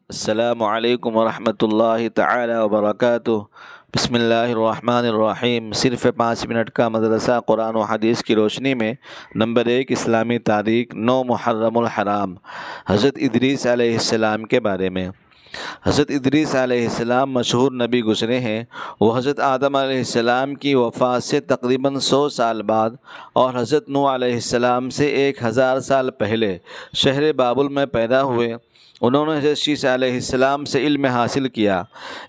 السلام علیکم ورحمۃ اللہ تعالی وبرکاتہ۔ بسم اللہ الرحمن الرحیم۔ صرف 5 منٹ کا مدرسہ قرآن و حدیث کی روشنی میں۔ نمبر 1، اسلامی تاریخ 9 محرم الحرام۔ حضرت ادریس علیہ السلام کے بارے میں۔ حضرت ادریس علیہ السلام مشہور نبی گزرے ہیں۔ وہ حضرت آدم علیہ السلام کی وفات سے تقریباً 100 سال بعد اور حضرت نوح علیہ السلام سے 1000 سال پہلے شہر بابل میں پیدا ہوئے۔ انہوں نے حضرت شیس علیہ السلام سے علم حاصل کیا،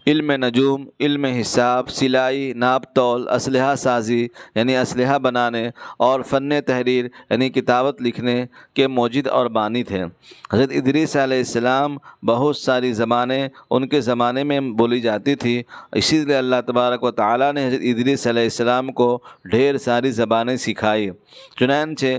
علم نجوم، علم حساب، سلائی، ناپ تول، اسلحہ سازی یعنی اسلحہ بنانے، اور فن تحریر یعنی کتابت لکھنے کے موجد اور بانی تھے۔ حضرت ادریس علیہ السلام بہت ساری زبانیں ان کے زمانے میں بولی جاتی تھی، اسی لیے اللہ تبارک و تعالیٰ نے حضرت ادریس علیہ السلام کو ڈھیر ساری زبانیں سکھائی۔ چنانچہ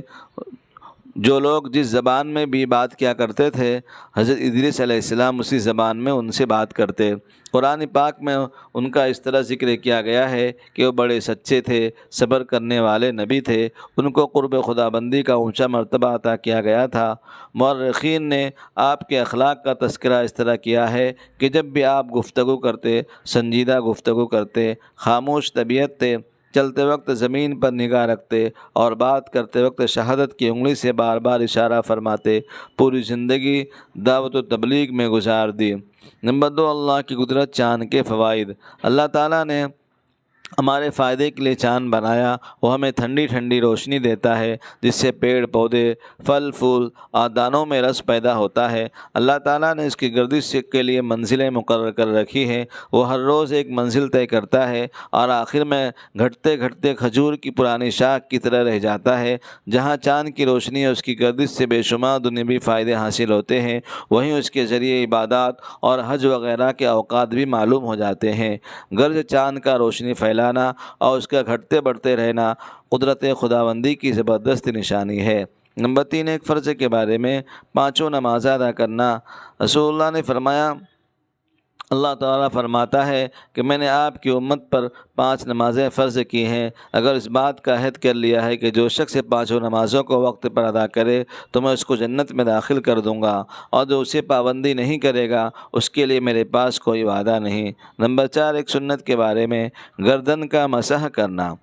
جو لوگ جس زبان میں بھی بات کیا کرتے تھے، حضرت ادریس علیہ السلام اسی زبان میں ان سے بات کرتے۔ قرآن پاک میں ان کا اس طرح ذکر کیا گیا ہے کہ وہ بڑے سچے تھے، صبر کرنے والے نبی تھے، ان کو قرب خدا بندی کا اونچا مرتبہ عطا کیا گیا تھا۔ مورخین نے آپ کے اخلاق کا تذکرہ اس طرح کیا ہے کہ جب بھی آپ گفتگو کرتے، سنجیدہ گفتگو کرتے، خاموش طبیعت تھے، چلتے وقت زمین پر نگاہ رکھتے اور بات کرتے وقت شہادت کی انگلی سے بار بار اشارہ فرماتے۔ پوری زندگی دعوت و تبلیغ میں گزار دی۔ نمبر 2، اللہ کی قدرت، چاند کے فوائد۔ اللہ تعالیٰ نے ہمارے فائدے کے لیے چاند بنایا۔ وہ ہمیں ٹھنڈی ٹھنڈی روشنی دیتا ہے، جس سے پیڑ پودے، پھل پھول اور دانوں میں رس پیدا ہوتا ہے۔ اللہ تعالیٰ نے اس کی گردش کے لیے منزلیں مقرر کر رکھی ہیں۔ وہ ہر روز ایک منزل طے کرتا ہے اور آخر میں گھٹتے گھٹتے کھجور کی پرانی شاخ کی طرح رہ جاتا ہے۔ جہاں چاند کی روشنی اور اس کی گردش سے بے شمار دنیوی فائدے حاصل ہوتے ہیں، وہیں اس کے ذریعے عبادات اور حج وغیرہ کے اوقات بھی معلوم ہو جاتے ہیں۔ گرج چاند کا روشنی پھیلانا اور اس کا گھٹتے بڑھتے رہنا قدرت خداوندی کی زبردست نشانی ہے۔ نمبر 3، ایک فرض کے بارے میں، 5 نمازیں ادا کرنا۔ رسول اللہ نے فرمایا، اللہ تعالیٰ فرماتا ہے کہ میں نے آپ کی امت پر 5 نمازیں فرض کی ہیں۔ اگر اس بات کا عہد کر لیا ہے کہ جو شخص 5 نمازوں کو وقت پر ادا کرے تو میں اس کو جنت میں داخل کر دوں گا، اور جو اسے پابندی نہیں کرے گا اس کے لیے میرے پاس کوئی وعدہ نہیں۔ نمبر 4، ایک سنت کے بارے میں، گردن کا مسح کرنا۔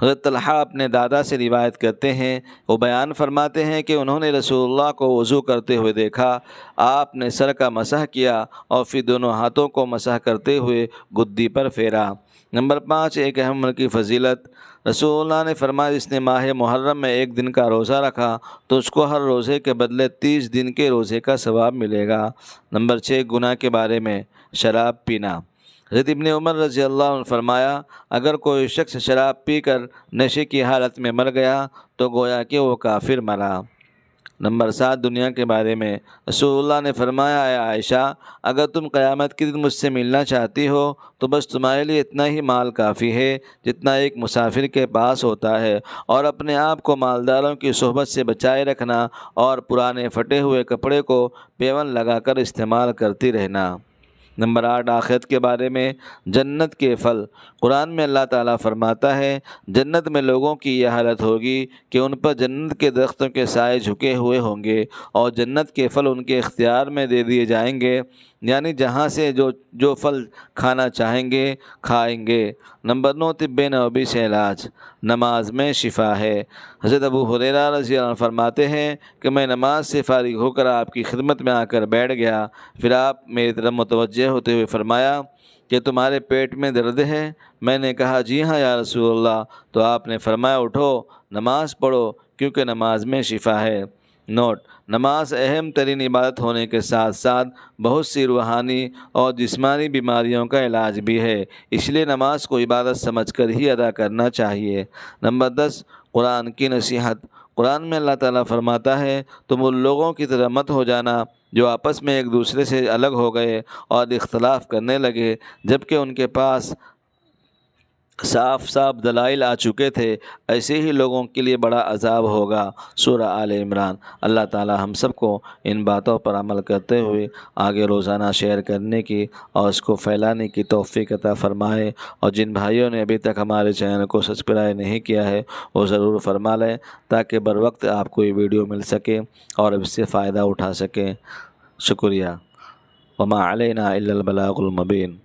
حضرت طلحہ اپنے دادا سے روایت کرتے ہیں، وہ بیان فرماتے ہیں کہ انہوں نے رسول اللہ کو وضو کرتے ہوئے دیکھا۔ آپ نے سر کا مسح کیا اور پھر دونوں ہاتھوں کو مسح کرتے ہوئے گدی پر پھیرا۔ نمبر 5، ایک اہم عمل کی فضیلت۔ رسول اللہ نے فرمایا، جس نے ماہ محرم میں 1 دن کا روزہ رکھا تو اس کو ہر روزے کے بدلے 30 دن کے روزے کا ثواب ملے گا۔ نمبر 6، گناہ کے بارے میں، شراب پینا۔ حضرت ابن عمر رضی اللہ عنہ فرمایا، اگر کوئی شخص شراب پی کر نشے کی حالت میں مر گیا تو گویا کہ وہ کافر مرا۔ نمبر 7، دنیا کے بارے میں۔ رسول اللہ نے فرمایا، اے عائشہ، اگر تم قیامت کے دن مجھ سے ملنا چاہتی ہو تو بس تمہارے لیے اتنا ہی مال کافی ہے جتنا ایک مسافر کے پاس ہوتا ہے، اور اپنے آپ کو مالداروں کی صحبت سے بچائے رکھنا اور پرانے پھٹے ہوئے کپڑے کو پیون لگا کر استعمال کرتی رہنا۔ نمبر 8، آخرت کے بارے میں، جنت کے پھل۔ قرآن میں اللہ تعالیٰ فرماتا ہے، جنت میں لوگوں کی یہ حالت ہوگی کہ ان پر جنت کے درختوں کے سائے جھکے ہوئے ہوں گے اور جنت کے پھل ان کے اختیار میں دے دیے جائیں گے، یعنی جہاں سے جو پھل کھانا چاہیں گے کھائیں گے۔ نمبر 9، طب نبوی سے علاج۔ نماز میں شفا ہے۔ حضرت ابو ہریرہ رضی اللہ عنہ فرماتے ہیں کہ میں نماز سے فارغ ہو کر آپ کی خدمت میں آ کر بیٹھ گیا، پھر آپ میری طرف متوجہ ہوتے ہوئے فرمایا کہ تمہارے پیٹ میں درد ہے؟ میں نے کہا، جی ہاں یا رسول اللہ۔ تو آپ نے فرمایا، اٹھو، نماز پڑھو، کیونکہ نماز میں شفا ہے۔ نوٹ: نماز اہم ترین عبادت ہونے کے ساتھ ساتھ بہت سی روحانی اور جسمانی بیماریوں کا علاج بھی ہے، اس لیے نماز کو عبادت سمجھ کر ہی ادا کرنا چاہیے۔ نمبر 10، قرآن کی نصیحت۔ قرآن میں اللہ تعالیٰ فرماتا ہے، تم ان لوگوں کی طرح مت ہو جانا جو آپس میں ایک دوسرے سے الگ ہو گئے اور اختلاف کرنے لگے جبکہ ان کے پاس صاف صاف دلائل آ چکے تھے، ایسے ہی لوگوں کے لیے بڑا عذاب ہوگا۔ سورہ آل عمران۔ اللہ تعالی ہم سب کو ان باتوں پر عمل کرتے ہوئے آگے روزانہ شیئر کرنے کی اور اس کو پھیلانے کی توفیق عطا فرمائے، اور جن بھائیوں نے ابھی تک ہمارے چینل کو سبسکرائب نہیں کیا ہے وہ ضرور فرما لیں تاکہ بر وقت آپ کو یہ ویڈیو مل سکے اور اس سے فائدہ اٹھا سکیں۔ شکریہ۔ وما علینا الا البلاغ المبین۔